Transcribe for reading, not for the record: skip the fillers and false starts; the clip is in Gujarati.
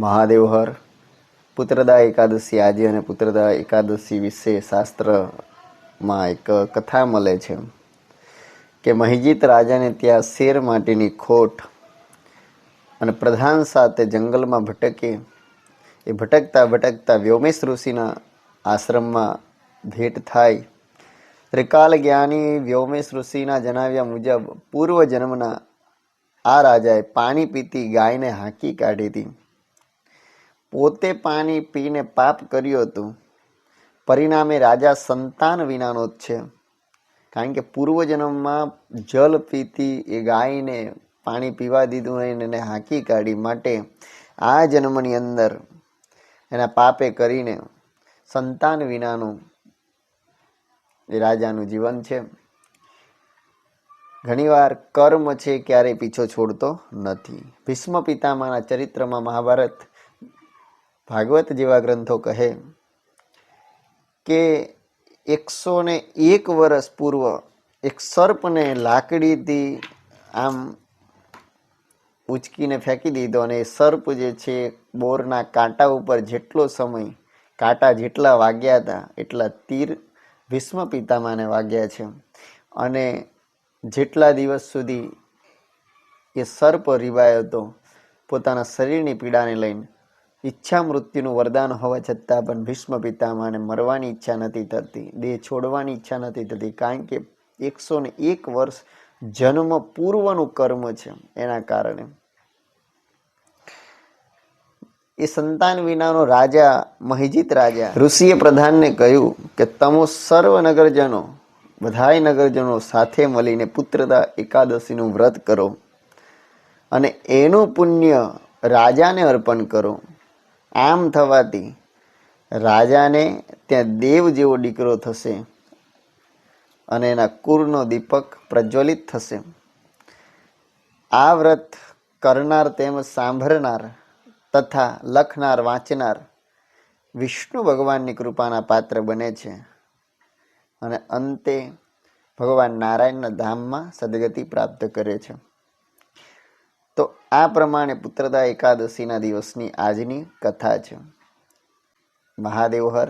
મહાદેવ હર પુત્રદા એકાદશી આજે અને પુત્રદા એકાદશી વિશે શાસ્ત્રમાં એક કથા મળે છે કે મહિજીત રાજાને ત્યાં શેર માટેની ખોટ અને પ્રધાન સાથે જંગલમાં ભટકે. એ ભટકતા ભટકતા વ્યોમેશ ઋષિના આશ્રમમાં ભેટ થાય. ત્રિકાલ જ્ઞાની વ્યોમેશ ઋષિના જણાવ્યા મુજબ પૂર્વ જન્મના આ રાજાએ પાણી પીતી ગાયને હાંકી કાઢી હતી. પોતે પાણી પીને પાપ કર્યું હતું. પરિણામે રાજા સંતાન વિનાનો જ છે. કારણ કે પૂર્વજન્મમાં જલ પીતી એ ગાયને પાણી પીવા દીધું હોય એને હાંકી કાઢી, માટે આ જન્મની અંદર એના પાપે કરીને સંતાન વિનાનું એ રાજાનું જીવન છે. ઘણીવાર કર્મ છે ક્યારેય પીછો છોડતો નથી. ભીષ્મ પિતામહના ચરિત્રમાં મહાભારત, ભાગવત જેવા ગ્રંથો કહે કે 101 વર્ષ પૂર્વ એક સર્પને લાકડીથી આમ ઉચકીને ફેંકી દીધો અને એ સર્પ જે છે બોરના કાંટા ઉપર જેટલો સમય કાંટા જેટલા વાગ્યા હતા એટલા તીર ભીષ્મ પિતામહને વાગ્યા છે. અને જેટલા દિવસ સુધી એ સર્પ રીવાયો હતો, પોતાના શરીરની પીડાને લઈને ઈચ્છા મૃત્યુનું વરદાન હોવા છતાં પણ ભીષ્મ પિતામહને મરવાની ઈચ્છા નથી થતી, દેહ છોડવાની ઈચ્છા નથી થતી. કારણ કે 101 વર્ષ જન્મ પૂર્વનું કર્મ છે. એના કારણે એ સંતાન વિનાનો રાજા મહિજીત રાજા ઋષિએ પ્રધાનને કહ્યું કે તમો સર્વ નગરજનો, બધાય નગરજનો સાથે મળીને પુત્રદા એકાદશીનું વ્રત કરો અને એનું પુણ્ય રાજાને અર્પણ કરો. આમ થવાથી રાજાને ત્યાં દેવ જેવો દીકરો થશે અને એના કુળનો દીપક પ્રજ્વલિત થશે. આ વ્રત કરનાર તેમજ સાંભળનાર તથા લખનાર વાંચનાર વિષ્ણુ ભગવાનની કૃપાના પાત્ર બને છે અને અંતે ભગવાન નારાયણના ધામમાં સદગતિ પ્રાપ્ત કરે છે. તો આ પ્રમાણે પુત્રદા એકાદશીના દિવસની આજની કથા છે. મહાદેવ હર.